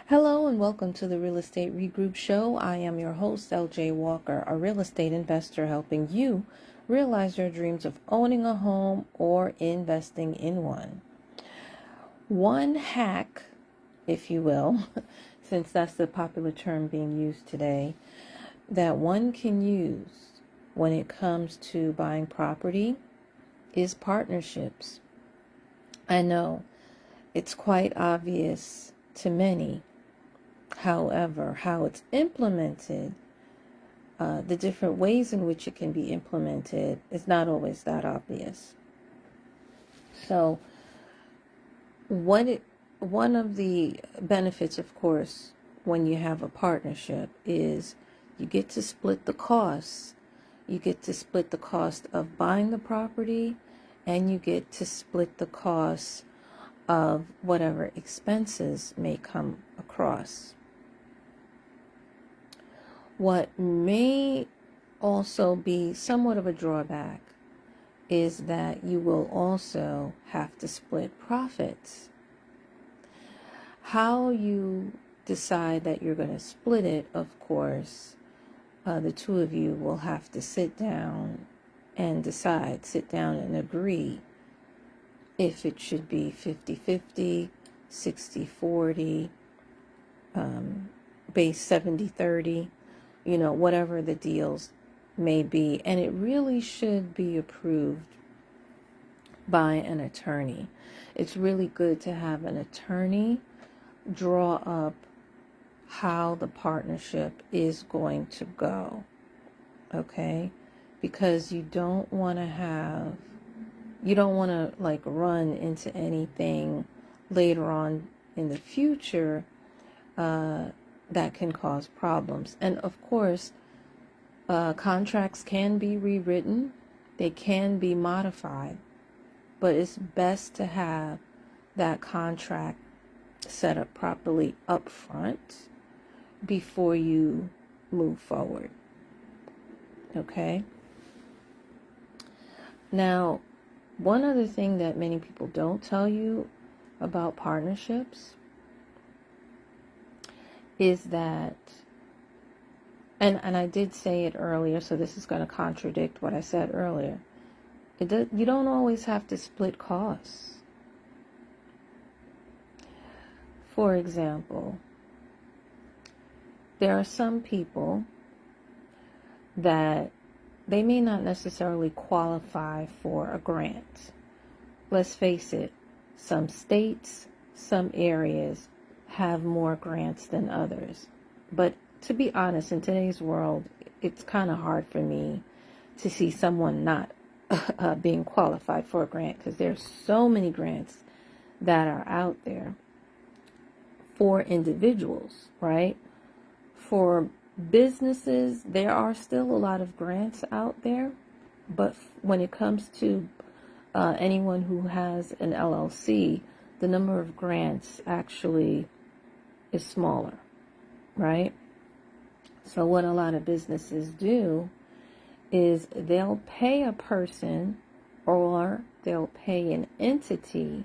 Hello and welcome to the Real Estate Regroup Show. I am your host, LJ Walker, a real estate investor helping you realize your dreams of owning a home or investing in one. One hack, if you will, since that's the popular term being used today, that one can use when it comes to buying property is partnerships. I know it's quite obvious to many. However, how it's implemented, the different ways in which it can be implemented is not always that obvious. So one of the benefits, of course, when you have a partnership is you get to split the costs. You get to split the cost of buying the property, and you get to split the cost of whatever expenses may come across. What may also be somewhat of a drawback is that you will also have to split profits. How you decide that you're going to split it, of course, the two of you will have to sit down and agree if it should be 50-50, 60-40, base 70-30. Whatever the deals may be. And it really should be approved by an attorney. It's really good to have an attorney draw up how the partnership is going to go. Okay? Because you don't want to run into anything later on in the future that can cause problems. And of course, contracts can be rewritten, they can be modified, but it's best to have that contract set up properly up front before you move forward. Okay? Now, one other thing that many people don't tell you about partnerships is that, and I did say it earlier, so this is going to contradict what I said earlier. You don't always have to split costs. For example, there are some people that they may not necessarily qualify for a grant. Let's face it, some states, some areas have more grants than others. But to be honest, in today's world, it's kind of hard for me to see someone not being qualified for a grant, because there's so many grants that are out there for individuals, right? For businesses, there are still a lot of grants out there, but when it comes to anyone who has an LLC, the number of grants actually is smaller, right? So what a lot of businesses do is they'll pay a person or they'll pay an entity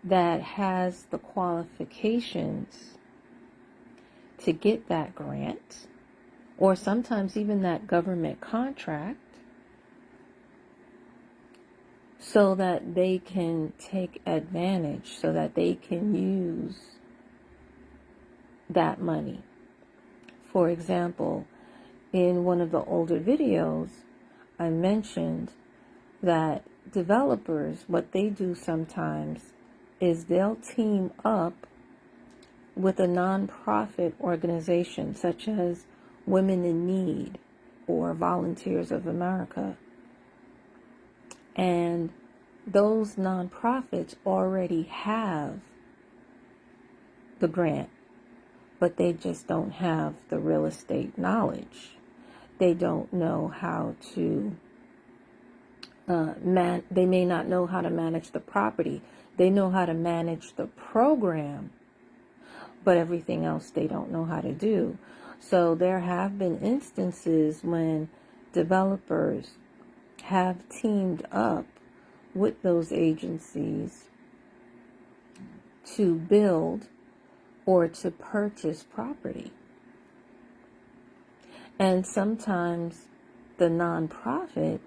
that has the qualifications to get that grant, or sometimes even that government contract, so that they can take advantage, so that they can use that money. For example, in one of the older videos, I mentioned that developers, what they do sometimes is they'll team up with a nonprofit organization such as Women in Need or Volunteers of America. And those nonprofits already have the grant, but they just don't have the real estate knowledge. They don't know how to they may not know how to manage the property. They know how to manage the program, but everything else they don't know how to do. So there have been instances when developers have teamed up with those agencies to build or to purchase property. And sometimes the nonprofit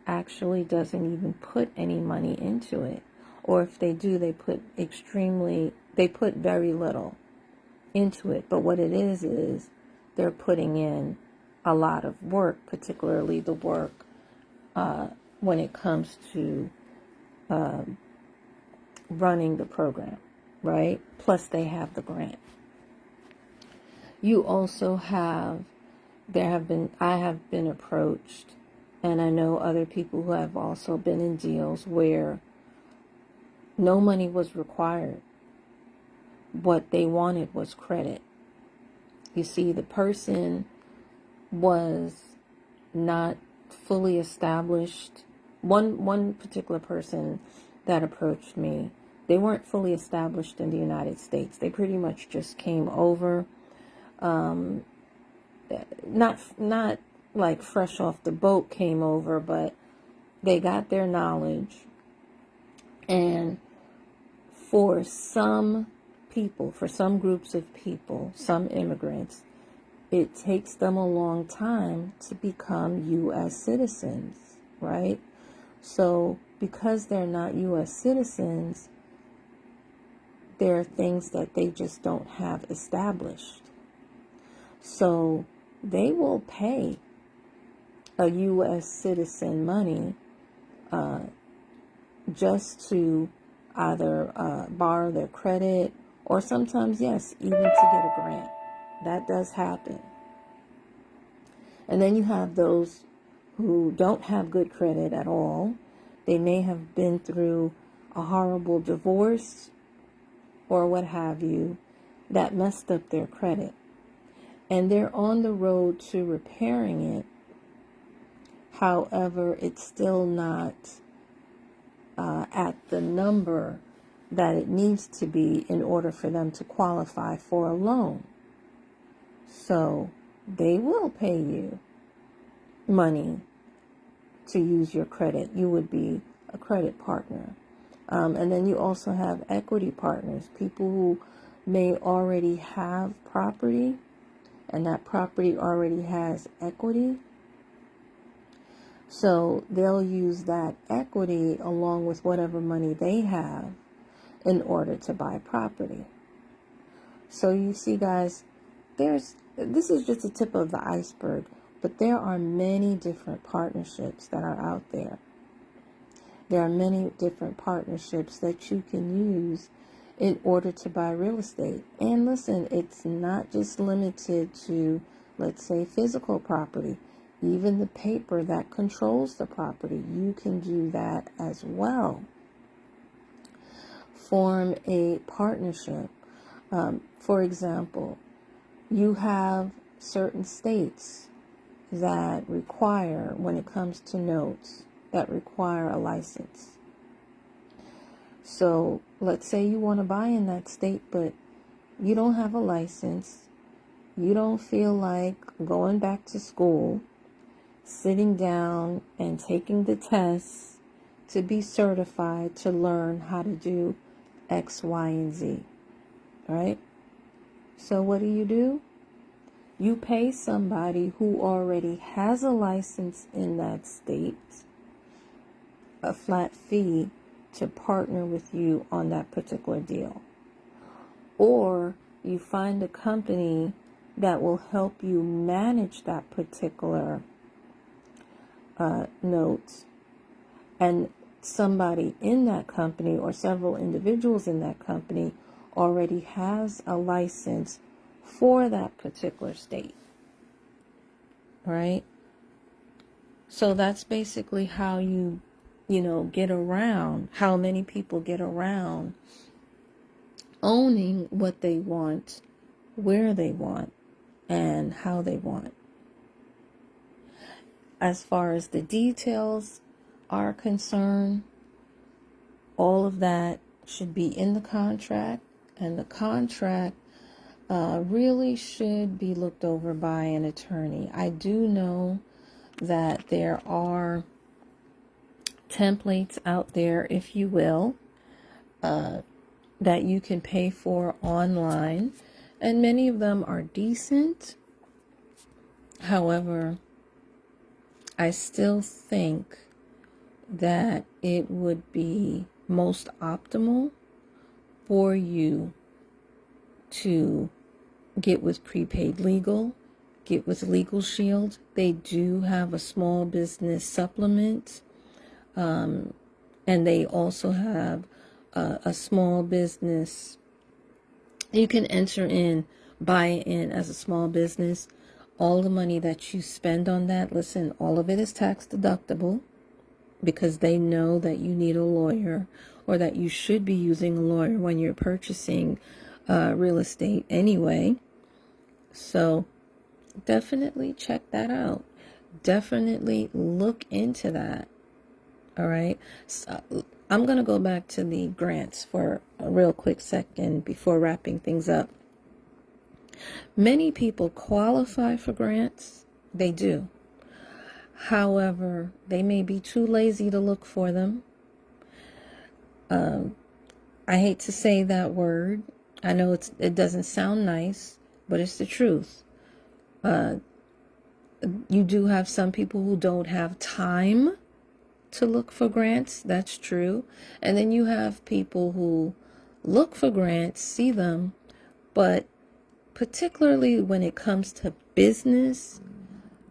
actually doesn't even put any money into it. Or if they do, they put very little into it. But what it is they're putting in a lot of work, particularly the work when it comes to running the program, right? Plus they have the grant. You also have, I have been approached, and I know other people who have also been in deals where no money was required. What they wanted was credit. You see, the person was not fully established. One particular person that approached me, they weren't fully established in the United States. They pretty much just came over, not like fresh off the boat came over, but they got their knowledge. And for some people, for some groups of people, some immigrants, it takes them a long time to become U.S. citizens, right? So because they're not U.S. citizens, there are things that they just don't have established. So they will pay a U.S. citizen money just to either borrow their credit, or sometimes, yes, even to get a grant. That does happen. And then you have those who don't have good credit at all. They may have been through a horrible divorce or what have you that messed up their credit. And they're on the road to repairing it. However, it's still not at the number that it needs to be in order for them to qualify for a loan. So they will pay you money to use your credit. You would be a credit partner. And then you also have equity partners, people who may already have property, and that property already has equity. So they'll use that equity along with whatever money they have in order to buy property. So you see, guys, this is just the tip of the iceberg, but there are many different partnerships that are out there. There are many different partnerships that you can use in order to buy real estate. And listen, it's not just limited to, let's say, physical property. Even the paper that controls the property, you can do that as well. Form a partnership. For example, you have certain states that require, when it comes to notes, that require a license. So let's say you want to buy in that state, but you don't have a license. You don't feel like going back to school, sitting down and taking the tests to be certified to learn how to do X, Y, and Z, right? So what do? You pay somebody who already has a license in that state a flat fee to partner with you on that particular deal. Or you find a company that will help you manage that particular note, and somebody in that company or several individuals in that company already has a license for that particular state, right? So that's basically how you get around, how many people get around owning what they want, where they want, and how they want. As far as the details are concerned, all of that should be in the contract, and the contract really should be looked over by an attorney. I do know that there are templates out there, if you will, that you can pay for online, and many of them are decent. However, I still think that it would be most optimal for you to get with Prepaid Legal, get with Legal Shield. They do have a small business supplement, and they also have a small business. You can enter in, buy in as a small business. All the money that you spend on that, listen, all of it is tax deductible, because they know that you need a lawyer, or that you should be using a lawyer when you're purchasing real estate anyway. So definitely check that out. Definitely look into that. All right. So I'm going to go back to the grants for a real quick second before wrapping things up. Many people qualify for grants. They do. However, they may be too lazy to look for them. I hate to say that word. I know it doesn't sound nice, but it's the truth. You do have some people who don't have time to look for grants. That's true. And then you have people who look for grants, see them, but particularly when it comes to business,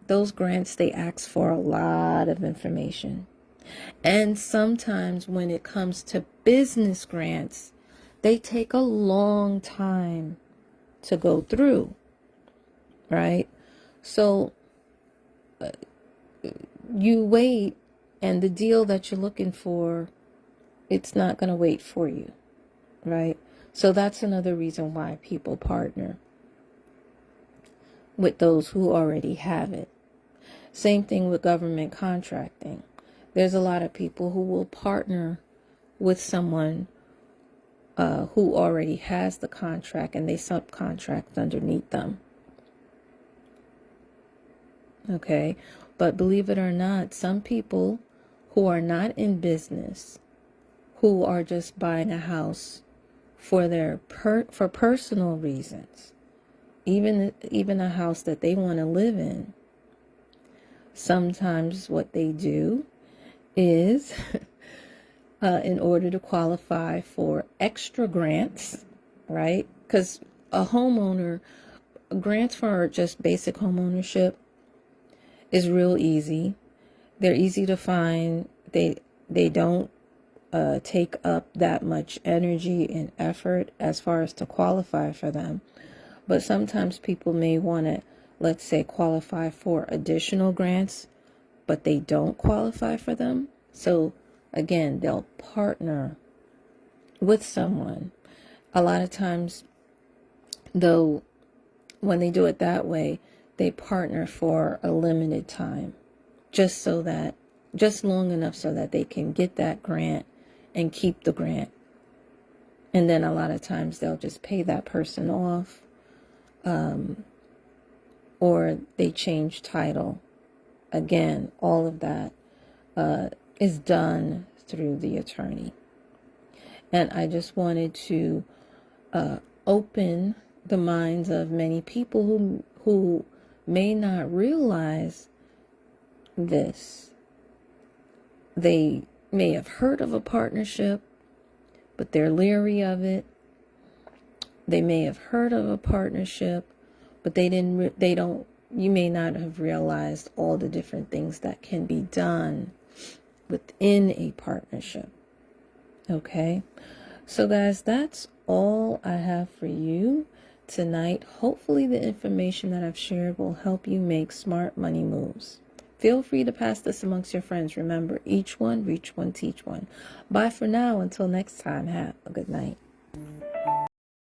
those grants, they ask for a lot of information. And sometimes when it comes to business grants, they take a long time to go through, right? So you wait, and the deal that you're looking for, it's not going to wait for you, right? So that's another reason why people partner with those who already have it. Same thing with government contracting. There's a lot of people who will partner with someone who already has the contract, and they subcontract underneath them. Okay, but believe it or not, some people who are not in business, who are just buying a house for their for personal reasons, even a house that they want to live in, sometimes what they do is in order to qualify for extra grants, right? Because grants for just basic home ownership is real easy. They're easy to find. They don't take up that much energy and effort as far as to qualify for them. But sometimes people may want to, let's say, qualify for additional grants, but they don't qualify for them. So again, they'll partner with someone. A lot of times, though, when they do it that way, they partner for a limited time, just long enough so that they can get that grant and keep the grant. And then a lot of times they'll just pay that person off, or they change title. Again, all of that is done through the attorney. And I just wanted to open the minds of many people who may not realize this. They may have heard of a partnership, but they're leery of it. They may have heard of a partnership, but you may not have realized all the different things that can be done within a partnership. Okay? So guys, that's all I have for you tonight. Hopefully the information that I've shared will help you make smart money moves. Feel free to pass this amongst your friends. Remember, each one, reach one, teach one. Bye for now. Until next time, have a good night.